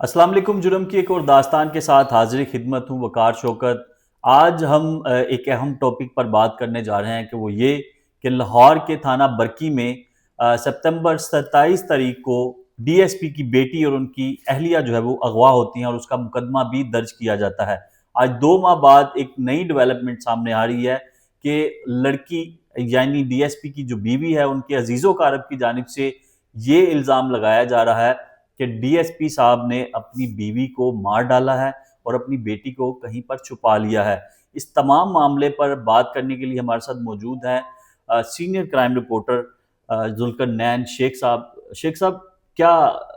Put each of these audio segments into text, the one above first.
अस्सलाम वालेकुम। जुर्म की एक और दास्तान के साथ हाजिर खिदमत हूँ, वकार शौकत। आज हम एक अहम टॉपिक पर बात करने जा रहे हैं कि वो ये कि लाहौर के थाना बरकी में सितंबर 27 तारीख को डीएसपी की बेटी और उनकी अहलिया जो है वो अगवा होती हैं और उसका मुकदमा भी दर्ज किया जाता है। आज 2 माह बाद एक नई डेवलपमेंट सामने आ रही है कि लड़की यानी डीएसपी की जो बीवी है उनके अजीज़ो कारब की जानिब से ये इल्ज़ाम लगाया जा रहा है कि डीएसपी साहब ने अपनी बीवी को मार डाला है और अपनी बेटी को कहीं पर छुपा लिया है। इस तमाम मामले पर बात करने के लिए हमारे साथ मौजूद हैं senior crime reporter Zulqarnain Sheikh साहब। शेख साहब, क्या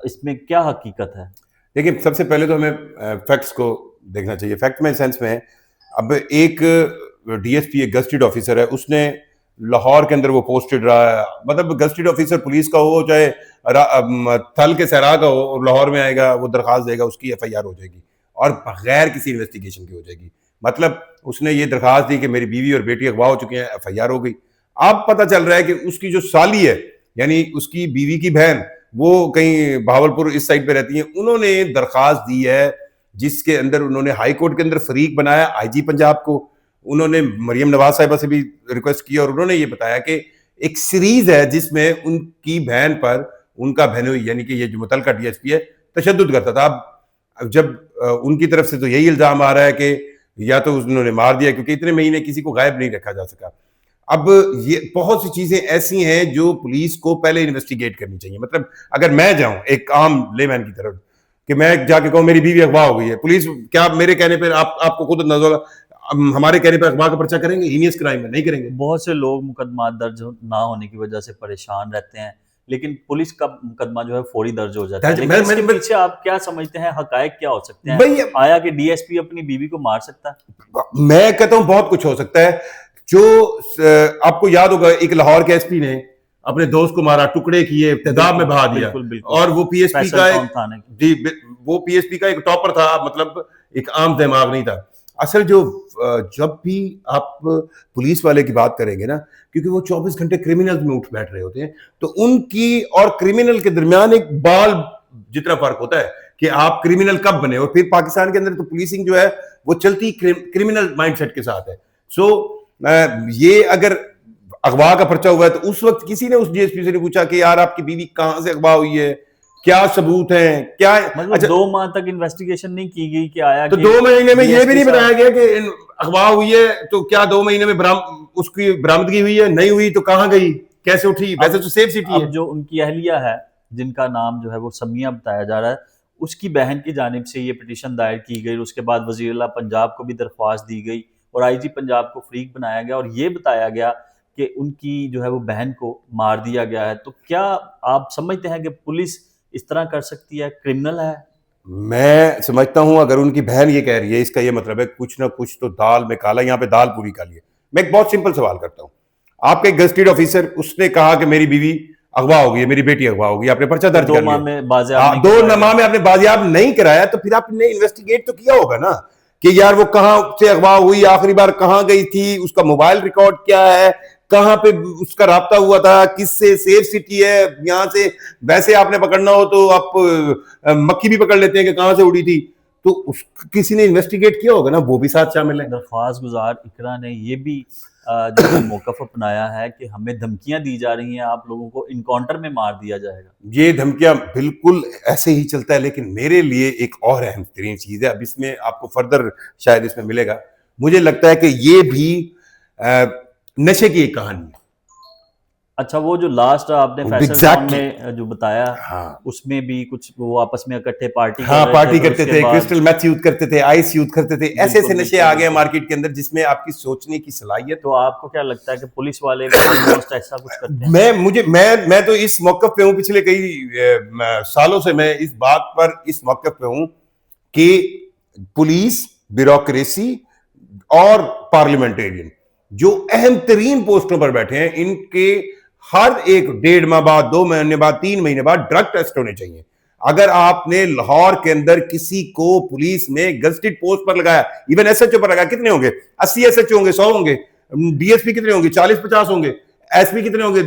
इसमें क्या हकीकत है? देखिए, सबसे पहले तो हमें फैक्ट्स को देखना चाहिए। फैक्ट में सेंस में, अब एक डीएसपी एक गस्टेड ऑफिसर है, उसने लाहौर के अंदर वो पोस्टेड रहा है। मतलब गस्टेड ऑफिसर पुलिस का हो चाहे थल के सहरा का हो, और लाहौर में आएगा, वो दरखास्त देगा, उसकी एफआईआर हो जाएगी और बगैर किसी इन्वेस्टिगेशन की हो जाएगी। मतलब उसने ये दरखास्त दी कि मेरी बीवी और बेटी अगवा हो चुकी हैं, एफआईआर हो गई। अब पता चल रहा है कि उसकी जो साली है, यानी उसकी बीवी की बहन, वो कहीं भावलपुर इस साइड पे रहती हैं, उन्होंने दरखास्त दी है जिसके अंदर उन्होंने हाई कोर्ट के अंदर फरीक बनाया आईजी पंजाब को। उन्होंने मरियम नवाज साहिबा से भी रिक्वेस्ट की और उन्होंने ये बताया कि एक सीरीज है जिसमें उनकी बहन पर उनका बहनोई यानी कि ये जो मुतलका डीएसपी है तशद्दुद करता था। अब जब उनकी तरफ से तो यही इल्जाम आ रहा है कि या तो उन्होंने मार दिया, क्योंकि इतने महीने किसी को गायब नहीं रखा जा सका। अब ये बहुत सी चीजें ऐसी हैं जो पुलिस को पहले इन्वेस्टिगेट करनी चाहिए। मतलब अगर मैं जाऊं एक आम लेमैन की तरफ कि मैं जाके कहूं मेरी बीवी अगवा हो गई है, पुलिस क्या मेरे कहने पर आपको खुद नजर हमारे कहने पर अगवा का पर्चा करेंगे? हीनियस क्राइम में नहीं करेंगे। बहुत से लोग मुकदमा दर्ज ना होने की वजह से परेशान रहते हैं, लेकिन पुलिस का मुकदमा जो है फौरी दर्ज हो जाता है। लेकिन इसके पीछे आप क्या समझते हैं, हकायक क्या हो सकते हैं? भाई, आया कि डीएसपी अपनी बीवी को मार सकता है? मैं कहता हूं बहुत कुछ हो सकता है। जो आपको याद होगा, एक लाहौर के एसपी ने अपने दोस्त को मारा, टुकड़े किए, तेजाब में बहा दिया। बिल्कुल बिल्कुल। और वो पीएसपी का वो पीएसपी का एक टॉपर था, मतलब एक आम दिमाग नहीं था। असल जो जब भी आप पुलिस वाले की बात करेंगे ना, क्योंकि वो 24 घंटे क्रिमिनल में उठ बैठ रहे होते हैं, तो उनकी और क्रिमिनल के दरमियान एक बाल जितना फर्क होता है कि आप क्रिमिनल कब बने। और फिर पाकिस्तान के अंदर तो पुलिसिंग जो है वो चलती क्रिमिनल माइंडसेट के साथ है। सो ये अगर अगवा का पर्चा हुआ है तो उस वक्त किसी ने उस डीएसपी से नहीं पूछा कि यार आपकी बीवी कहां से अगवा हुई है, क्या सबूत है, क्या? मतलब अच्छा, 2 माह तक इन्वेस्टिगेशन नहीं की गई कि आया तो कि 2 महीने में ये भी नहीं डीएसपी बताया गया कि अगवा हुई है, तो क्या 2 महीने में उसकी बरामदगी हुई है? नहीं हुई तो कहां गई, कैसे उठी? वैसे तो सेफ सिटी है। अब जो उनकी अहलिया है, जिनका नाम जो है वो समिया बताया जा रहा है, उसकी बहन की जानिब से ये पिटीशन दायर की गई। उसके बाद वज़ीर आला पंजाब को भी दरख्वास्त दी गई और आईजी पंजाब को फरीक बनाया गया और ये बताया गया कि उनकी जो है वो बहन को मार दिया गया है। तो क्या आप समझते हैं कि पुलिस इस तरह कर सकती है? क्रिमिनल है? मैं समझता हूं अगर उनकी बहन ये कह रही है, इसका ये मतलब है कुछ ना कुछ तो दाल में काला, यहां पे दाल पूरी काली है। मैं एक बहुत सिंपल सवाल करता हूं। आपका एक गस्टेड ऑफिसर, उसने कहा कि मेरी बीवी अगवा हो गई है, मेरी बेटी अगवा हो गई, आपने पर्चा दर्ज कर 2 माह लिया। में बाजियाब नहीं 2 माह में आपने बाजियाब नहीं कराया, तो फिर आपने इन्वेस्टिगेट तो किया होगा ना कि यार वो कहां से अगवा हुई, आखिरी बार कहां गई थी, उसका मोबाइल रिकॉर्ड क्या है, कहां पे उसका राब्ता हुआ था, किससे, सेफ सिटी है यहां से। वैसे आपने पकड़ना हो तो आप मक्खी भी पकड़ लेते हैं कि कहां से उड़ी थी। तो किसी ने इन्वेस्टिगेट किया होगा ना, वो भी साथ शामिल है। दरख्वास्त गुजार इकरा ने ये भी जो है मौक़िफ़ अपनाया है कि हमें धमकियां दी जा रही हैं, आप लोगों को इनकाउंटर में मार दिया जाएगा। ये धमकियां बिल्कुल ऐसे ही चलता है, लेकिन मेरे लिए एक और अहम तरीन चीज है, अब इसमें आपको फर्दर शायद इसमें मिलेगा। मुझे लगता है कि ये भी नशे की एक कहानी है। अच्छा, वो जो लास्ट आपने फैसल टाउन में जो बताया, हाँ, उसमें भी कुछ वो आपस में इकट्ठे पार्टी हाँ, कर पार्टी रहे थे, करते थे, क्रिस्टल मेथ यूज करते थे, आइस यूज करते थे, ऐसे ऐसे नशे आ गए मार्केट के अंदर जिसमें आपकी सोचने की सलाहियत। तो आपको क्या लगता है कि पुलिस वाले भी ऑलमोस्ट ऐसा कुछ करते हैं? मैं तो इस मौक़िफ़ पे हूं, पिछले कई सालों से मैं इस बात पर इस मौक़िफ़ पे हूं कि पुलिस, ब्यूरोक्रेसी और पार्लियामेंटेरियन जो अहम तरीन पोस्टों पर बैठे हैं, इनके हर एक 1.5 माह बाद, 2 महीने बाद, 3 महीने बाद ड्रग टेस्ट होने चाहिए। अगर आपने लाहौर के अंदर किसी को पुलिस में गजटेड पोस्ट पर लगाया, इवन एसएचओ पर लगाया, कितने होंगे? 80 एसएचओ होंगे, 100 होंगे। डीएसपी कितने होंगे? 40-50 होंगे। एसपी कितने होंगे?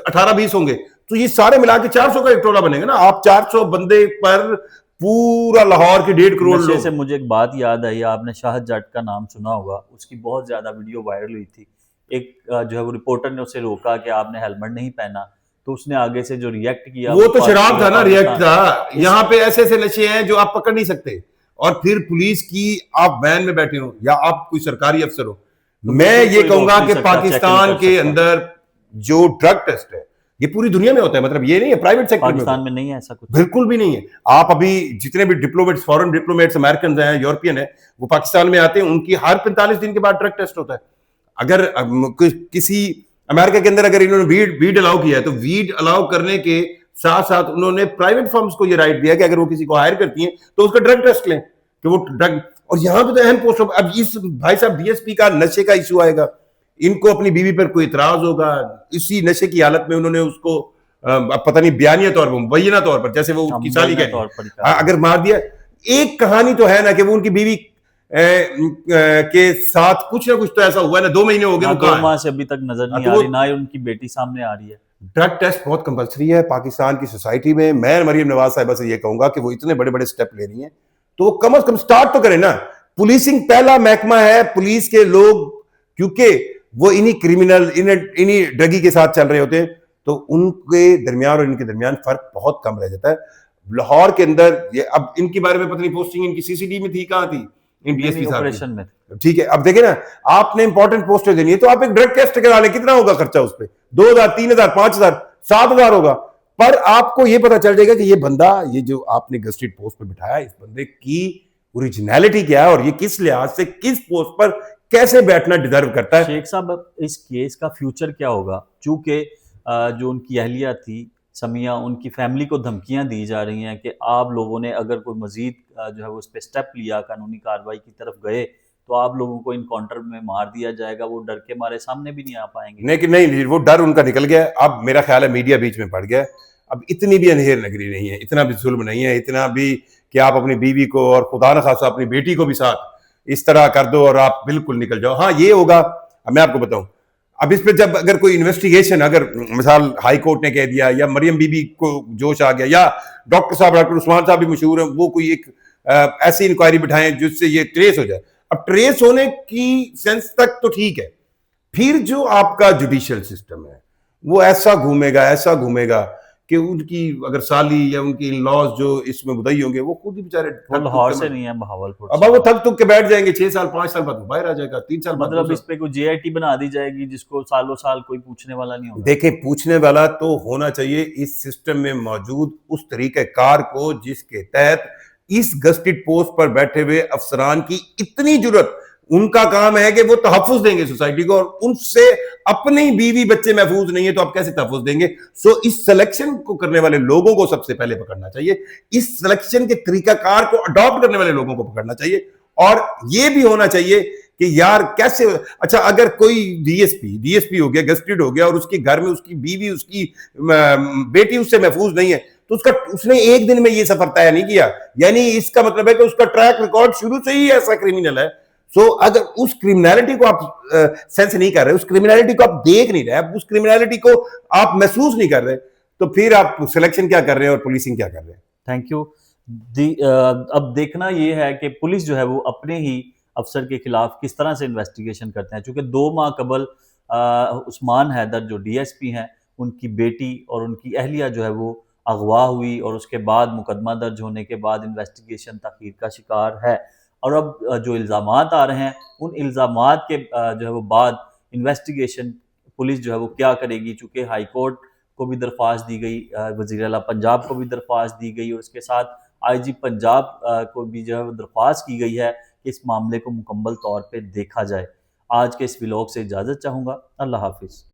18-20 होंगे। तो ये सारे मिला के 400 का एक टोला बनेगा ना। आप 400 बंदे पर पूरा लाहौर के 1.5 करोड़ नशे से लोग। मुझे एक बात याद आई, आपने शाहद जट का नाम सुना होगा, उसकी बहुत ज़्यादा वीडियो वायरल हुई थी। एक जो है वो रिपोर्टर ने उसे रोका कि आपने हेलमेट नहीं पहना, तो उसने आगे से जो रिएक्ट किया वो तो पूरे शराब था ना, रिएक्ट पाकिस्तान था। इस यहाँ पे ऐसे ऐसे नशे हैं जो आप पकड़ नहीं सकते, और फिर पुलिस की, आप वैन में बैठे हो या आप कोई सरकारी अफसर हो, तो मैं बिल्कुल ये कोई रोक कहूंगा नहीं कि सकता, चेक नहीं पाकिस्तान कर के सकता। अंदर जो ड्रग टेस्ट है, ये पूरी दुनिया में होता है, मतलब ये नहीं है प्राइवेट सेक्टर में होता पाकिस्तान है, में नहीं है ऐसा कुछ। बिल्कुल भी नहीं है। आप अभी जितने भी डिप्लोमेट्स, फॉरेन डिप्लोमेट्स, अमेरिकन हैं, यूरोपियन है, वो पाकिस्तान में आते हैं, उनकी हर 45 दिन के बाद ड्रग टेस्ट होता है। अगर किसी अमेरिका के अंदर अगर इन्होंने वीड अलाउ किया है, तो वीड अलाउ करने के साथ साथ उन्होंने प्राइवेट फर्म्स को ये राइट दिया कि अगर वो किसी को हायर करती हैं तो उसका ड्रग टेस्ट लें कि वो ड्रग। और यहां पे तो अहम पोस्ट, अब इस भाई साहब डीएसपी का नशे का इशू आएगा, इनको अपनी बीवी पर कोई इतराज होगा, इसी नशे की हालत में उन्होंने उसको अब पता नहीं बयानिया तौर पर, मुबैना तौर पर, जैसे वो उसकी साली कह रही तौर पर है, अगर मार दिया। एक कहानी तो है ना कि वो उनकी बीवी के साथ कुछ ना कुछ तो ऐसा हुआ है ना, 2 महीने हो गए ना वो 2 कहाँ है। माह से अभी तक नजर नहीं तो आ वो रही, ना ही उनकी बेटी सामने आ रही है। ड्रग टेस्ट बहुत कंपलसरी है पाकिस्तान की सोसाइटी में। मैं मरियम नवाज साहिबा से ये कहूंगा कि वो इतने बड़े बड़े स्टेप ले रही हैं, तो कम से कम स्टार्ट तो करें ना। पुलिसिंग पहला महकमा है, पुलिस के लोग, क्योंकि वो इन्हीं क्रिमिनल, इन्हीं ड्रगी के साथ चल रहे होते हैं, तो उनके दरमियान और इनके दरमियान फर्क बहुत कम रह जाता है। लाहौर के अंदर ये, अब इनके बारे में पता नहीं पोस्टिंग इनकी सीसीडी में थी, कहां थी, इन डीएसपी साहब ऑपरेशन में की। ठीक है, अब देखिए ना, आपने इंपॉर्टेंट पोस्टें देनी है तो आप एक ड्रग टेस्ट करा लें, कितना होगा खर्चा उस पर? 2,000, 3,000, 5,000, 7,000 होगा। पर आपको ये पता चल जाएगा कि ये बंदा, ये जो आपने गस्टेड पोस्ट पे बिठाया, इस बंदे की ओरिजिनलिटी क्या है और ये किस लिहाज से किस पोस्ट पर कैसे बैठना डिजर्व करता है। शेख साहब, अब इस केस का फ्यूचर क्या होगा? चूंकि जो उनकी अहलिया थी समिया, उनकी फैमिली को धमकियां दी जा रही हैं कि आप लोगों ने अगर कोई मजीद जो है वो उस पर स्टेप लिया, कानूनी कार्रवाई की तरफ गए, तो आप लोगों को इनकाउंटर में मार दिया जाएगा, वो डर के मारे सामने भी नहीं आ पाएंगे। नहीं कि नहीं, वो डर उनका निकल गया। अब मेरा ख्याल है मीडिया बीच में पड़ गया। अब इतनी भी अंधेर नगरी नहीं है, इतना भी जुल्म नहीं है, इतना भी कि आप अपनी बीवी को और खुदा न खासा अपनी बेटी को भी साथ इस तरह कर दो और आप बिल्कुल निकल जाओ। हाँ, ये होगा। अब मैं आपको बताऊं, अब इस पे जब अगर कोई इन्वेस्टिगेशन, अगर मिसाल हाई कोर्ट ने कह दिया या मरियम बीबी को जोश आ गया या डॉक्टर साहब, डॉक्टर उस्मान साहब भी मशहूर है, वो कोई एक ऐसी इंक्वायरी बिठाएं जिससे ये ट्रेस हो जाए। अब ट्रेस होने की सेंस तक तो ठीक है, फिर जो आपका जुडिशियल सिस्टम है वो ऐसा घूमेगा कि उनकी अगर साली या उनकी इन लॉज जो इसमें मुदई होंगे, वो खुद ही बेचारे वो लाहौर से नहीं है, बहावलपुर अब से। वो थक थक के बैठ जाएंगे। 6 साल 5 साल बाद वो बाहर आ जाएगा, 3 साल बाद मतलब इस पे कोई जेआईटी बना दी जाएगी जिसको सालों साल कोई पूछने वाला नहीं होगा। देखें, पूछने वाला तो होना चाहिए इस सिस्टम में मौजूद उस तरीक़ेकार को जिसके तहत इस गस्टेड पोस्ट पर बैठे हुए अफसरान की इतनी जुर्रत, उनका काम है कि वो तहफ़्फ़ुज़ देंगे सोसाइटी को, और उनसे अपनी बीवी बच्चे महफूज नहीं है तो आप कैसे तहफ़्फ़ुज़ देंगे? सो इस सिलेक्शन को करने वाले लोगों को सबसे पहले पकड़ना चाहिए, इस सिलेक्शन के तरीकाकार को अडॉप्ट करने वाले लोगों को पकड़ना चाहिए। और ये भी होना चाहिए कि यार कैसे, अच्छा अगर कोई डीएसपी हो गया, गस्टेड हो गया, और उसके घर में उसकी बीवी, उसकी बेटी उससे महफूज नहीं है, तो उसने एक दिन में ये सफर तय नहीं किया, यानी इसका मतलब है कि उसका ट्रैक रिकॉर्ड शुरू से ही ऐसा क्रिमिनल है। सो अगर उस क्रिमिनलिटी को आप सेंस नहीं कर रहे, उस क्रिमिनलिटी को आप देख नहीं रहे, उस क्रिमिनलिटी को आप महसूस नहीं कर रहे, तो फिर आप सिलेक्शन क्या कर रहे हैं और पुलिसिंग क्या कर रहे हैं? Thank you. अब देखना ये है कि पुलिस जो है वो अपने ही अफसर के खिलाफ किस तरह से इन्वेस्टिगेशन करते हैं, क्योंकि 2 माह कबल उस्मान हैदर जो डीएसपी हैं, उनकी बेटी और उनकी अहलिया जो है वो अगवा हुई, और उसके बाद मुकदमा दर्ज होने के बाद इन्वेस्टिगेशन तखीर का शिकार है। और अब जो इल्ज़ामात आ रहे हैं, उन इल्ज़ामात के जो है वो बाद इन्वेस्टिगेशन पुलिस जो है वो क्या करेगी, चूँकि हाई कोर्ट को भी दरख्वास्त दी गई, वज़ीर आला पंजाब को भी दरख्वास्त दी गई, और उसके साथ आईजी पंजाब को भी जो है वो दरख्वास्त की गई है कि इस मामले को मुकम्मल तौर पे देखा जाए। आज के इस व्लॉग से इजाज़त चाहूँगा। अल्लाह हाफ़िज़।